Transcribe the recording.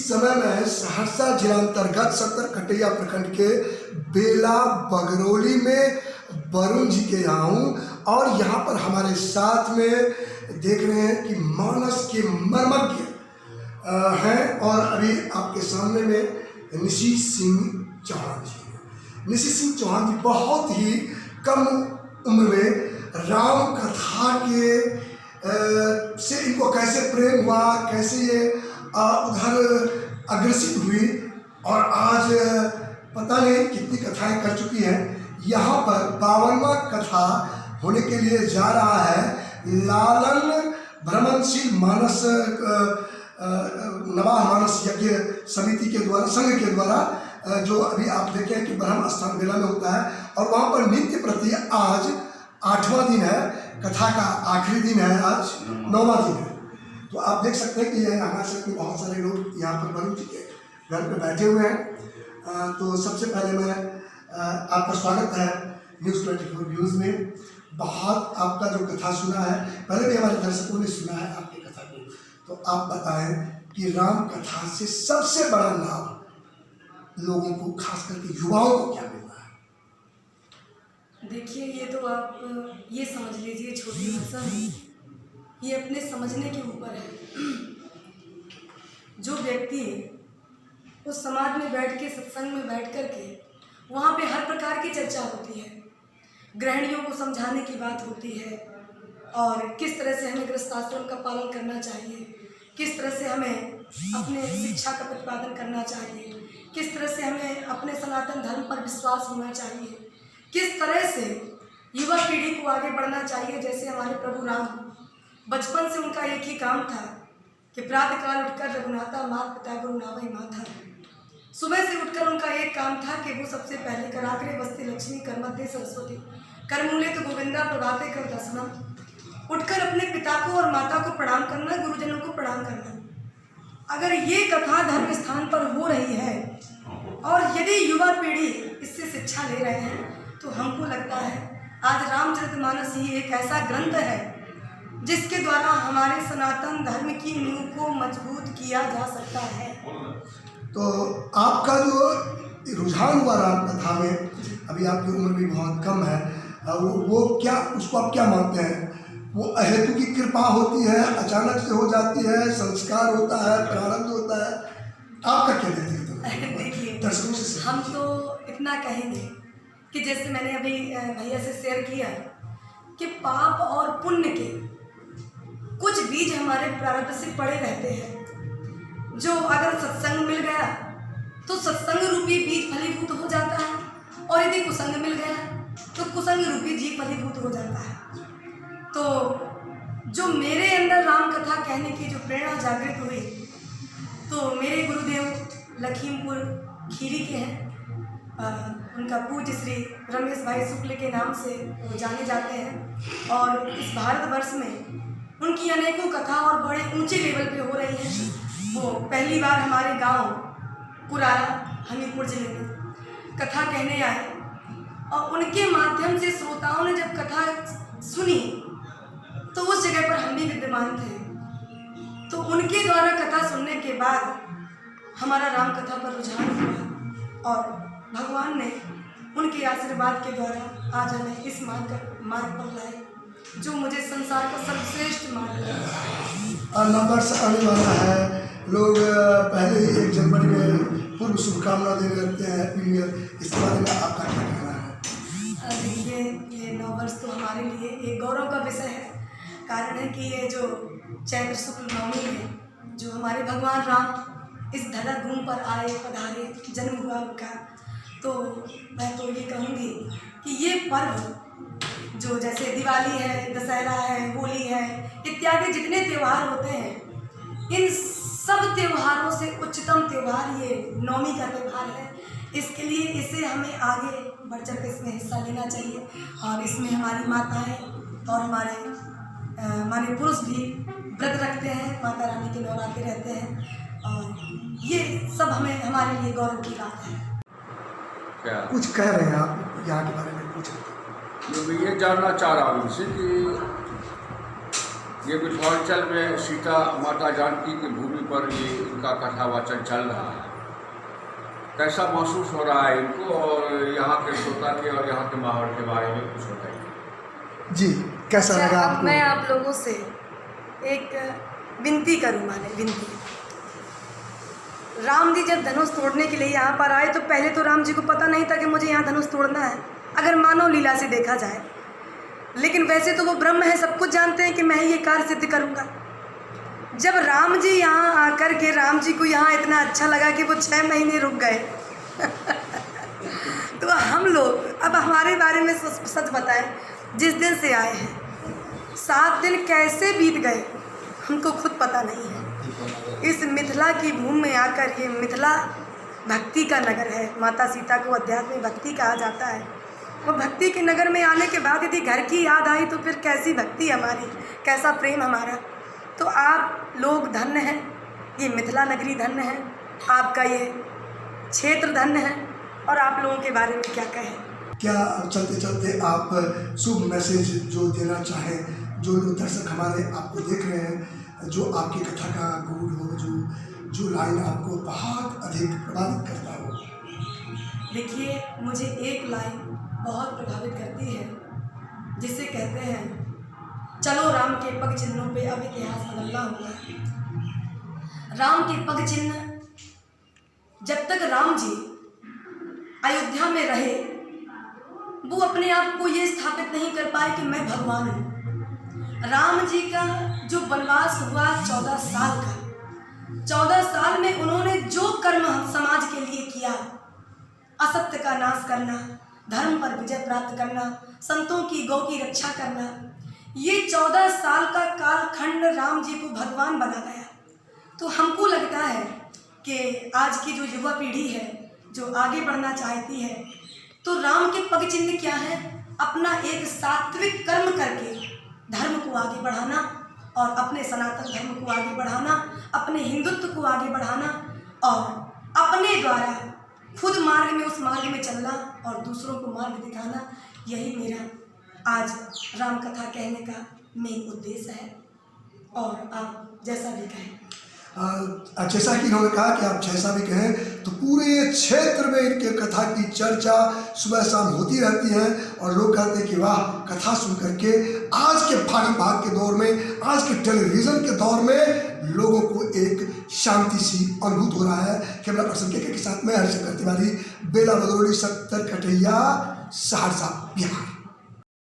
समय मैं सहरसा जिला अंतर्गत सत्तर कटैया प्रखंड के बेला बगरौली में वरुण जी के यहाँ हूँ और यहाँ पर हमारे साथ में देख रहे हैं कि मानस के मर्मज्ञ हैं और अभी आपके सामने में निशी सिंह चौहान जी हैं। निशी सिंह चौहान जी बहुत ही कम उम्र में राम कथा के से इनको कैसे प्रेम हुआ, कैसे ये उधर अग्रसित हुई और आज पता नहीं कितनी कथाएं कर चुकी हैं। यहाँ पर 52वां कथा होने के लिए जा रहा है। लालन भ्रमणशील मानस नवाह मानस यज्ञ समिति के द्वारा, संघ के द्वारा, जो अभी आप देखें कि ब्रह्म स्थान बेला में होता है और वहाँ पर नित्य प्रति आज 8वां दिन है, कथा का आखिरी दिन है, आज 9वां दिन है। तो आप देख सकते हैं कि यह हमारे साथ में बहुत सारे लोग यहाँ पर वरुण जी के घर पे बैठे हुए हैं। तो सबसे पहले मैं आपका स्वागत है न्यूज़ 24 व्यूज़ में। बहुत आपका जो कथा सुना है, पहले भी हमारे दर्शकों ने सुना है आपकी कथा को, तो आप बताएं कि राम कथा से सबसे बड़ा लाभ लोगों को, खास करके युवाओं को क्या मिला है? देखिए, ये तो आप ये समझ लीजिए छोटी भाषा में, ये अपने समझने के ऊपर है। जो व्यक्ति उस समाज में बैठ के, सत्संग में बैठ कर के, वहाँ पे हर प्रकार की चर्चा होती है, गृहिणियों को समझाने की बात होती है और किस तरह से हमें गृहस्थाश्रम का पालन करना चाहिए, किस तरह से हमें अपने शिक्षा का प्रतिपादन करना चाहिए, किस तरह से हमें अपने सनातन धर्म पर विश्वास होना चाहिए, किस तरह से युवा पीढ़ी को आगे बढ़ना चाहिए। जैसे हमारे प्रभु राम, बचपन से उनका एक ही काम था कि प्रातःकाल उठकर रघुनाथा मात पिता गुरु नावै माथा। सुबह से उठकर उनका एक काम था कि वो सबसे पहले कराग्रे बस्ती लक्ष्मी, कर मध्य सरस्वती, करमूले तो गोविंदा, प्रभाते कर दर्शनम। उठकर अपने पिता को और माता को प्रणाम करना, गुरुजनों को प्रणाम करना। अगर ये कथा धर्म स्थान पर हो रही है और यदि युवा पीढ़ी इससे शिक्षा ले रहे हैं, तो हमको लगता है आज रामचरितमानस ही एक ऐसा ग्रंथ है जिसके द्वारा हमारे सनातन धर्म की नींव को मजबूत किया जा सकता है। तो आपका जो रुझान हुआ राम कथा में, अभी आपकी उम्र भी बहुत कम है, वो क्या, उसको आप क्या मानते हैं? वो अहेतु की कृपा होती है, अचानक से हो जाती है, संस्कार होता है, प्रारब्ध होता है? आपका क्या व्यक्तिगत है? देखिए, दर्शकों से हम तो इतना कहेंगे कि जैसे मैंने अभी भैया से शेयर किया कि पाप और पुण्य के कुछ बीज हमारे प्रारब्ध से पड़े रहते हैं, जो अगर सत्संग मिल गया तो सत्संग रूपी बीज फलीभूत हो जाता है और यदि कुसंग मिल गया तो कुसंग रूपी जीव फलीभूत हो जाता है। तो जो मेरे अंदर राम कथा कहने की जो प्रेरणा जागृत हुई, तो मेरे गुरुदेव लखीमपुर खीरी के हैं, उनका पूज्य श्री रमेश भाई शुक्ल के नाम से वो जाने जाते हैं और इस भारतवर्ष में उनकी अनेकों कथा और बड़े ऊंचे लेवल पे हो रही है। वो पहली बार हमारे गांव पुरारा हमीरपुर जिले में कथा कहने आए और उनके माध्यम से श्रोताओं ने जब कथा सुनी तो उस जगह पर हम भी विद्यमान थे। तो उनके द्वारा कथा सुनने के बाद हमारा राम कथा पर रुझान हुआ और भगवान ने उनके आशीर्वाद के द्वारा आज हमें इस मार्ग पर लाए, जो मुझे संसार का सर्वश्रेष्ठ मार्ग है। नंबर आने वाला है, लोग पहले ही 1 जनवरी में पूर्व शुभकामना देने लगते हैं, हैप्पी न्यू ईयर। इसके बारे में आपका क्या कहना है? देखिए, ये 9 वर्ष तो हमारे लिए एक गौरव का विषय है। कारण है कि ये जो चैत्र शुक्ल नवमी में जो हमारे भगवान राम इस धरा भूमि पर आए, पधारे, जन्म हुआ उनका, तो मैं तो ये कहूँगी कि ये पर्व जो जैसे दिवाली है, दशहरा है, होली है, इत्यादि जितने त्यौहार होते हैं, इन सब त्योहारों से उच्चतम त्यौहार ये नवमी का त्यौहार है। इसके लिए इसे हमें आगे बढ़ चढ़ कर इसमें हिस्सा लेना चाहिए और इसमें हमारी माताएं और हमारे माने पुरुष भी व्रत रखते हैं, माता रानी के नवरात्रि रहते हैं और ये सब हमें हमारे लिए गौरव की बात है। क्या कुछ कह रहे हैं आप यहाँ के बारे में? पूछ रहे मैं ये जानना चाह रहा हूँ उनसे कि ये मिथिलांचल में सीता माता जानकी की भूमि पर ये उनका कथा वाचन चल रहा है, कैसा महसूस हो रहा है इनको, और यहाँ के श्रोता के और यहाँ के माहौल के बारे में कुछ बताइए। जी, कैसा अच्छा, लगा अब आपको? मैं आप लोगों से एक विनती करूँ, माने विनती। राम जी जब धनुष तोड़ने के लिए यहाँ पर आए तो पहले तो राम जी को पता नहीं था कि मुझे यहाँ धनुष तोड़ना है, अगर मानव लीला से देखा जाए। लेकिन वैसे तो वो ब्रह्म है, सब कुछ जानते हैं कि मैं ही ये कार्य सिद्ध करूँगा। जब राम जी यहाँ आकर के राम जी को यहाँ इतना अच्छा लगा कि वो 6 महीने रुक गए तो हम लोग अब हमारे बारे में सच बताएं, जिस दिन से आए हैं 7 दिन कैसे बीत गए हमको खुद पता नहीं है। इस मिथिला की भूमि में आकर, ये मिथिला भक्ति का नगर है, माता सीता को अध्यात्म भक्ति कहा जाता है। वो भक्ति के नगर में आने के बाद यदि घर की याद आई तो फिर कैसी भक्ति हमारी, कैसा प्रेम हमारा। तो आप लोग धन्य हैं, ये मिथिला नगरी धन्य है, आपका ये क्षेत्र धन्य है, और आप लोगों के बारे में क्या कहें। क्या चलते चलते आप शुभ मैसेज जो देना चाहें, जो लोग दर्शक हमारे आपको देख रहे हैं, जो आपकी कथा का गुण हो, जो लाइन आपको बहुत अधिक प्रभावित करता हो? देखिए, मुझे एक लाइन बहुत प्रभावित करती है, जिसे कहते हैं, चलो राम के पग चिन्हों पे अब इतिहास बदलना होगा। राम के पग चिन्ह, जब तक राम जी अयोध्या में रहे, वो अपने आप को ये स्थापित नहीं कर पाए कि मैं भगवान हूँ। राम जी का जो वनवास हुआ 14 साल का, 14 साल में उन्होंने जो कर्म समाज के लिए किया, असत्य का नाश करना, धर्म पर विजय प्राप्त करना, संतों की गौ की रक्षा करना, ये 14 साल का कालखंड राम जी को भगवान बना गया। तो हमको लगता है कि आज की जो युवा पीढ़ी है, जो आगे बढ़ना चाहती है, तो राम के पग चिन्ह क्या है? अपना एक सात्विक कर्म करके धर्म को आगे बढ़ाना, और अपने सनातन धर्म को आगे बढ़ाना, अपने हिंदुत्व को आगे बढ़ाना, और अपने द्वारा खुद मार्ग में, उस मार्ग में चलना और दूसरों को मार्ग दिखाना। यही मेरा आज राम कथा कहने का मेन उद्देश्य है। और आप जैसा भी कहें। जैसा कि इन्होंने कहा कि आप जैसा भी कहें, तो पूरे क्षेत्र में इनके कथा की चर्चा सुबह शाम होती रहती है, और लोग कहते हैं कि वाह, कथा सुन करके आज के भाग के दौर में, आज के टेलीविज़न के दौर में लोगों को एक शांति सी अनुभूत हो रहा है। कैमरा पर्सन के साथ में हरिशंकर तिवारी, बेला बगरौली, 70 कटैया, सहरसा, बिहार।